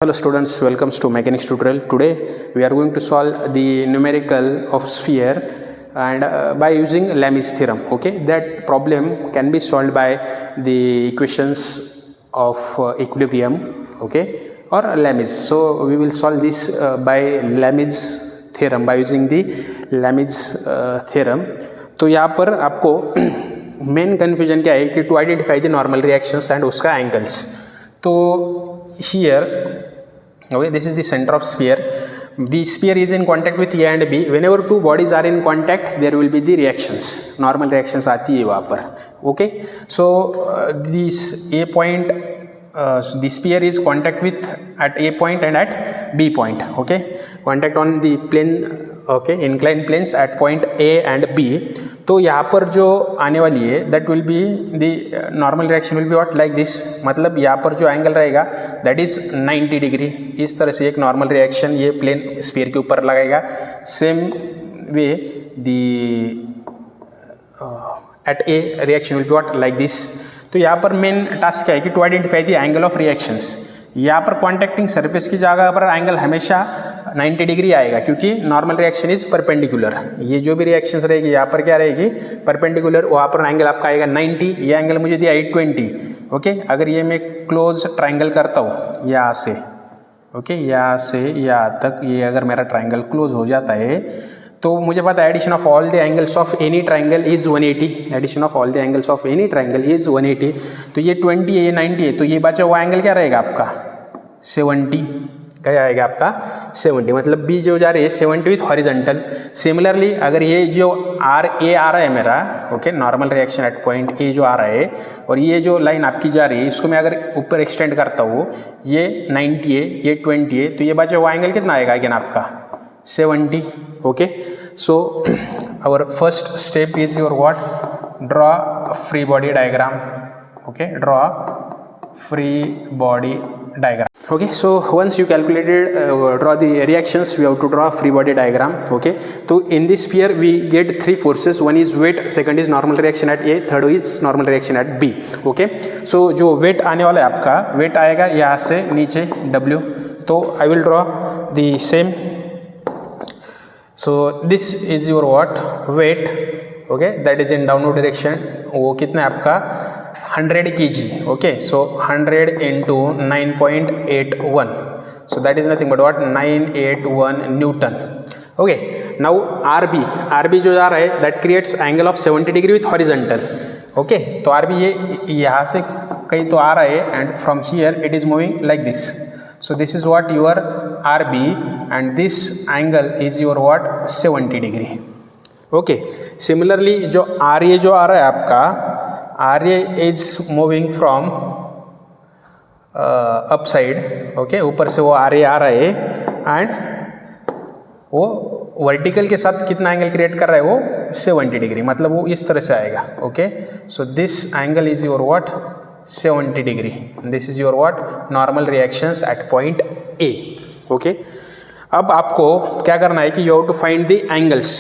Hello students, welcome to mechanics tutorial. Today we are going to solve the numerical of sphere and by using Lami's theorem. Okay, that problem can be solved by the equations of equilibrium, okay, or Lami's. So we will solve this by Lami's theorem, by using the Lami's theorem. तो यहाँ पर आपको main confusion क्या है कि to identify the normal reactions and उसका angles. तो here, okay, this is the center of sphere. The sphere is in contact with A and B. Whenever two bodies are in contact, there will be the reactions. Normal reactions आती है वहाँ पर. Okay, so this A point, the sphere is contact with at A point and at B point. Okay, contact on the plane, okay, inclined planes at point A and B. तो यहाँ पर जो आने वाली है that will be the normal reaction will be what like this. मतलब यहाँ पर जो एंगल रहेगा दैट इज 90 डिग्री. इस तरह से एक नॉर्मल रिएक्शन ये प्लेन स्फीयर के ऊपर लगाएगा. Same way the at a reaction will be what like this. तो यहाँ पर मेन टास्क क्या है कि to identify the angle of reactions. यहाँ पर कॉन्टैक्टिंग सरफेस की जगह पर एंगल हमेशा 90 डिग्री आएगा क्योंकि नॉर्मल रिएक्शन इज परपेंडिकुलर. ये जो भी रिएक्शंस रहेगी यहाँ पर क्या रहेगी परपेंडिकुलर. वहाँ पर एंगल आपका आएगा 90. ये एंगल मुझे दिया 820. ओके, अगर ये मैं क्लोज ट्राइंगल करता हूँ यहाँ से, ओके, यहाँ से यहाँ तक, ये अगर मेरा ट्राइंगल क्लोज हो जाता है तो मुझे पता है addition of all the angles of any triangle is 180. Addition of all the angles of any triangle is 180. तो ये 20 है, ये 90 है, तो ये बचा हुआ एंगल क्या रहेगा आपका 70. क्या आएगा आपका 70. मतलब बी जो जा रही है 70 विथ हॉरिजॉन्टल. सिमिलरली अगर ये जो आर ए आ रहा है मेरा, okay, normal reaction at point ए जो आ रहा है, और ये जो लाइन आपकी जा रही है इसको मैं अगर ऊपर एक्सटेंड करता हूँ, ये 90 है, ये 20 है, तो ये बचा हुआ एंगल कितना आएगा अगेन आपका 70. Okay, so our first step is your what, draw free body diagram. Okay, draw free body diagram. Okay, so once you calculated draw the reactions, we have to draw free body diagram. Okay, so in this sphere we get three forces. One is weight, second is normal reaction at A, third is normal reaction at B. Okay, so जो weight आने वाला है आपका, weight आएगा यहाँ से नीचे W. तो I will draw the same. So this is your what weight. Okay, that is in downward direction. वो कितना है आपका 100 kg. Okay, so 100 into 9.81. So that is nothing but what 981 Newton. Okay, now RB जो जा रहा है that creates angle of 70 degree with horizontal. Okay, तो RB ये यहाँ से कहीं तो आ रहा है and from here it is moving like this. So this is what your RB and this angle is your what 70 degree. Okay, similarly जो RA जो आ रहा है आपका RA is moving from upside. Okay, ऊपर से वो RA आ रहा है एंड वो वर्टिकल के साथ कितना एंगल क्रिएट कर रहा है वो 70 डिग्री. मतलब वो इस तरह से आएगा. Okay, so this angle is your what 70 degree. This is your what normal reactions at point A. Okay, अब आपको क्या करना है कि you have to find the angles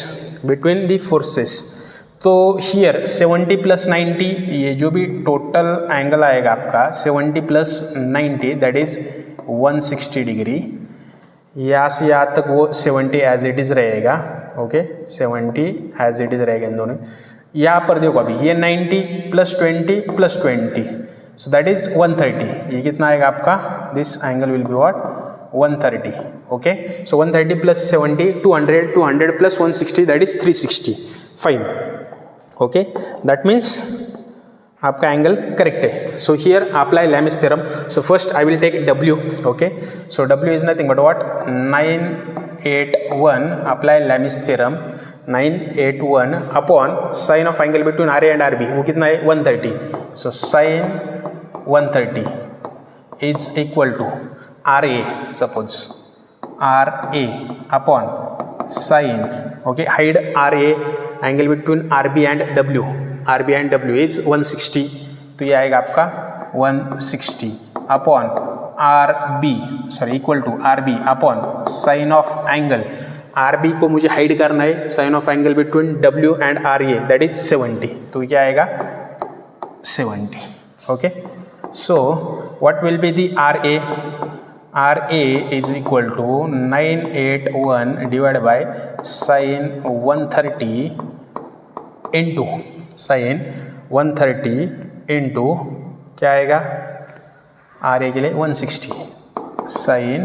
between the forces. तो हियर 70 प्लस 90, ये जो भी टोटल एंगल आएगा आपका 70 प्लस 90 दैट इज 160 डिग्री. यहाँ से यहाँ तक वो 70 एज इट इज़ रहेगा. ओके, 70 एज इट इज़ रहेगा इन दोनों. यहाँ पर देखो अभी ये 90 plus 20 plus 20, so that is 130. ये कितना आएगा आपका this angle will be what 130. Okay, so 130 plus 70 200 plus 160 that is 360. Fine. Okay, that means आपका एंगल करेक्ट है. So here apply Lami's theorem. So first I will take W. Okay, so W is nothing but what 981. Apply Lami's theorem 981 upon sine of angle between RA and RB. वो कितना है 130. So sine 130 is equal to RA, suppose RA upon sine, okay, hide RA, angle between RB and W. RB and W is 160. तो ये आएगा आपका 160 upon RB, sorry, equal to RB upon sine of angle. RB को मुझे hide करना है, sign of angle between W and RA that is 70. तो क्या आएगा 70. Okay, so what will be the RA? R A is equal to 981 divide by sine 130 into sine 130 into क्या आएगा R A के लिए 160 साइन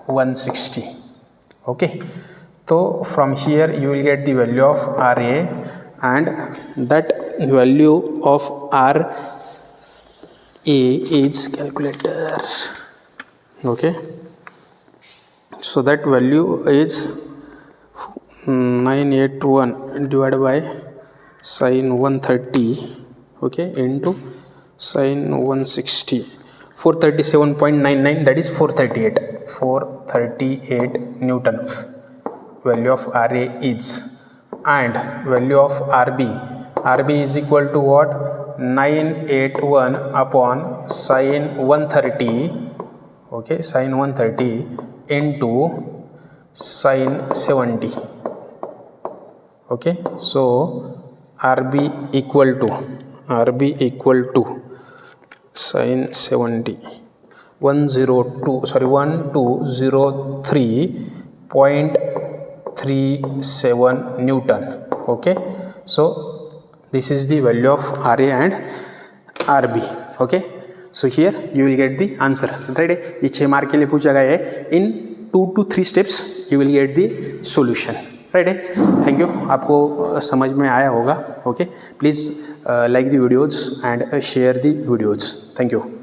160. ओके, तो from here you will get the value of R A and that value of R A is calculator. Okay, so that value is 981 divided by sin 130 okay into sin 160 437.99 that is 438 Newton value of RA is, and value of RB is equal to what 981 upon sin 130 okay sin 130 into sin 70. okay, so RB equal to sin 70 1203.37 Newton. Okay, so this is the value of RA and RB. okay, so here you will get the answer. right, ये 6 mark के लिए पूछा गया है. in 2 to 3 steps you will get the solution. right, thank you. आपको समझ में आया होगा. okay, please like the videos and share the videos. thank you.